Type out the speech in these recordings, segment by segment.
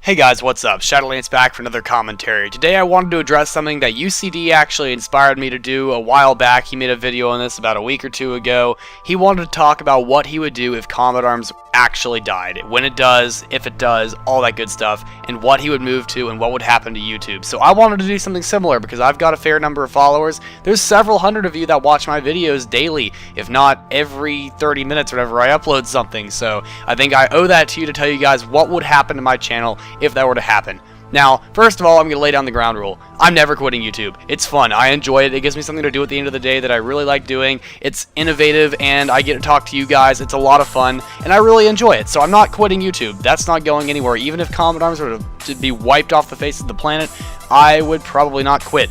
Hey guys, what's up? Shadowlance back for another commentary. Today I wanted to address something that UCD actually inspired me to do a while back. He made a video on this about a week or two ago. He wanted to talk about what he would do if Combat Arms actually died, when it does, if it does, all that good stuff, and what he would move to and what would happen to YouTube. So I wanted to do something similar because I've got a fair number of followers. There's several hundred of you that watch my videos daily, if not every 30 minutes whenever I upload something. So I think I owe that to you to tell you guys what would happen to my channel if that were to happen. Now, first of all, I'm going to lay down the ground rule. I'm never quitting YouTube. It's fun. I enjoy it. It gives me something to do at the end of the day that I really like doing. It's innovative, and I get to talk to you guys. It's a lot of fun, and I really enjoy it. So I'm not quitting YouTube. That's not going anywhere. Even if Combat Arms were to be wiped off the face of the planet, I would probably not quit.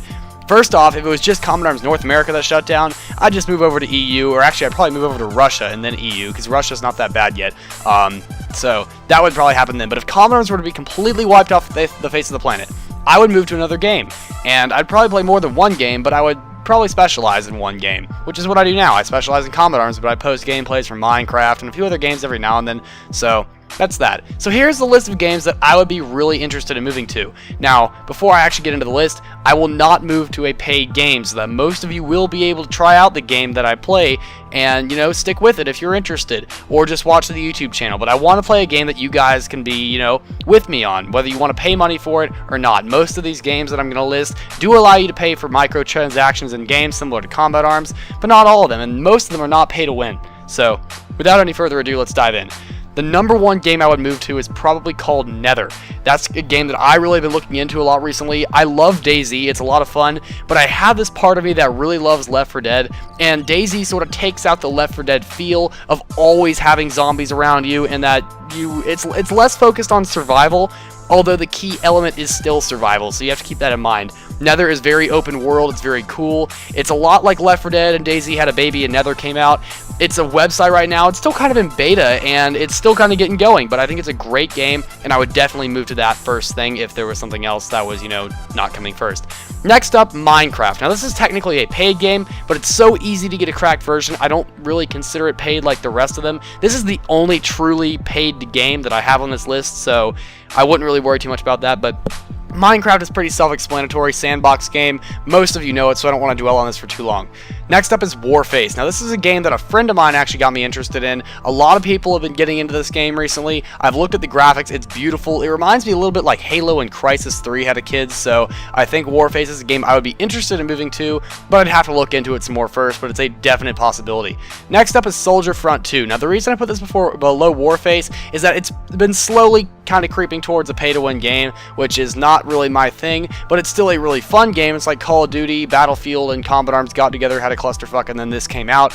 First off, if it was just Combat Arms North America that shut down, I'd just move over to EU, or actually I'd probably move over to Russia and then EU, because Russia's not that bad yet. So that would probably happen then. But if Combat Arms were to be completely wiped off the face of the planet, I would move to another game. And I'd probably play more than one game, but I would probably specialize in one game, which is what I do now. I specialize in Combat Arms, but I post gameplays from Minecraft and a few other games every now and then. So that's that. So here's the list of games that I would be really interested in moving to. Now, before I actually get into the list, I will not move to a paid game so that most of you will be able to try out the game that I play and, you know, stick with it if you're interested, or just watch the YouTube channel. But I want to play a game that you guys can be, you know, with me on, whether you want to pay money for it or not. Most of these games that I'm going to list do allow you to pay for microtransactions in games similar to Combat Arms, but not all of them, and most of them are not pay to win. So, without any further ado, let's dive in. The number one game I would move to is probably called Nether. That's a game that I really have been looking into a lot recently. I love DayZ, it's a lot of fun, but I have this part of me that really loves Left 4 Dead, and DayZ sort of takes out the Left 4 Dead feel of always having zombies around you, and that it's less focused on survival, although the key element is still survival, so you have to keep that in mind. Nether is very open world, it's very cool. It's a lot like Left 4 Dead and DayZ had a baby and Nether came out. It's a website right now. It's still kind of in beta and it's still kind of getting going, but I think it's a great game and I would definitely move to that first thing if there was something else that was, you know, not coming first. Next up, Minecraft. Now this is technically a paid game, but it's so easy to get a cracked version, I don't really consider it paid like the rest of them. This is the only truly paid game that I have on this list, so I wouldn't really worry too much about that, but Minecraft is pretty self-explanatory, sandbox game. Most of you know it, so I don't want to dwell on this for too long. Next up is Warface. Now this is a game that a friend of mine actually got me interested in. A lot of people have been getting into this game recently. I've looked at the graphics, it's beautiful. It reminds me a little bit like Halo and Crysis 3 had a kid, so I think Warface is a game I would be interested in moving to, but I'd have to look into it some more first, but it's a definite possibility. Next up is Soldier Front 2. Now the reason I put this below Warface is that it's been slowly kind of creeping towards a pay-to-win game, which is not really my thing, but it's still a really fun game. It's like Call of Duty, Battlefield, and Combat Arms got together, had a clusterfuck, and then this came out.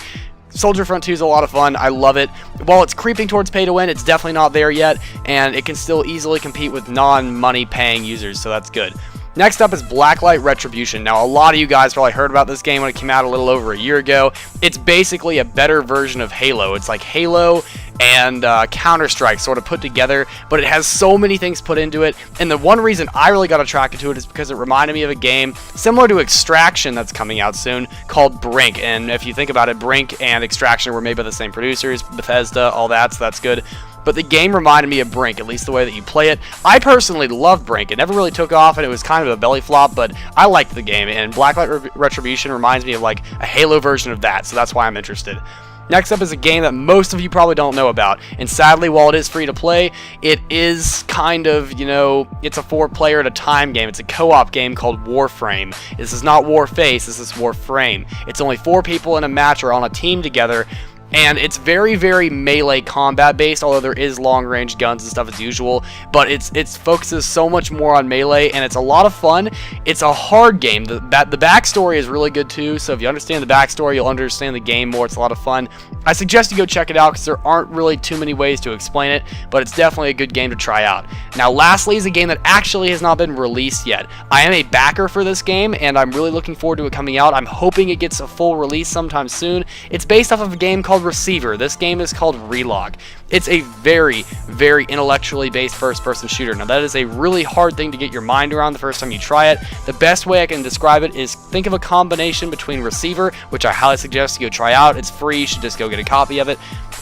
Soldier Front 2 is a lot of fun. I love it. While it's creeping towards pay-to-win, it's definitely not there yet, and it can still easily compete with non-money paying users, so that's good. Next up is Blacklight Retribution. Now, a lot of you guys probably heard about this game when it came out a little over a year ago. It's basically a better version of Halo. It's like Halo and Counter-Strike sort of put together, but it has so many things put into it, and the one reason I really got attracted to it is because it reminded me of a game similar to Extraction that's coming out soon called Brink, and if you think about it, Brink and Extraction were made by the same producers, Bethesda, all that, so that's good. But the game reminded me of Brink, at least the way that you play it. I personally loved Brink. It never really took off, and it was kind of a belly flop, but I liked the game, and Blacklight Retribution reminds me of like a Halo version of that, so that's why I'm interested. Next up is a game that most of you probably don't know about, and sadly, while it is free to play, it is kind of, you know, it's a 4-player at a time game. It's a co-op game called Warframe. This is not Warface, this is Warframe. It's only 4 people in a match or on a team together, and it's very, very melee combat based, although there is long range guns and stuff as usual, but it focuses so much more on melee, and it's a lot of fun. It's a hard game. The backstory is really good too, so if you understand the backstory, you'll understand the game more. It's a lot of fun. I suggest you go check it out because there aren't really too many ways to explain it, but it's definitely a good game to try out. Now lastly is a game that actually has not been released yet. I am a backer for this game, and I'm really looking forward to it coming out. I'm hoping it gets a full release sometime soon. It's based off of a game called Receiver. This game is called Relog. It's a very, very intellectually based first-person shooter. Now, that is a really hard thing to get your mind around the first time you try it. The best way I can describe it is think of a combination between Receiver, which I highly suggest you go try out. It's free. You should just go get a copy of it.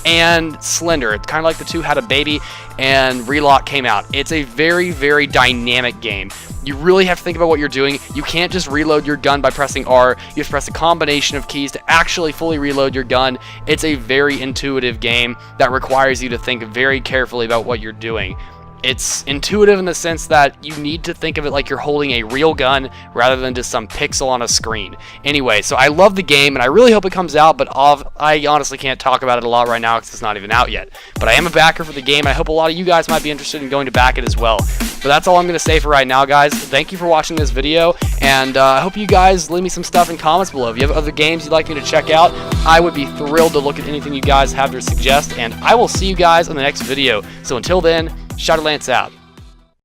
And Slender. It's kind of like the two had a baby and Relock came out. It's a very, very dynamic game. You really have to think about what you're doing. You can't just reload your gun by pressing R. You have to press a combination of keys to actually fully reload your gun. It's a very intuitive game that requires you to think very carefully about what you're doing. It's intuitive in the sense that you need to think of it like you're holding a real gun rather than just some pixel on a screen. Anyway, so I love the game and I really hope it comes out, but I honestly can't talk about it a lot right now because it's not even out yet. But I am a backer for the game. I hope a lot of you guys might be interested in going to back it as well. But that's all I'm going to say for right now, guys. Thank you for watching this video, and I hope you guys leave me some stuff in comments below. If you have other games you'd like me to check out, I would be thrilled to look at anything you guys have to suggest, and I will see you guys in the next video. So until then, Shadowlance out.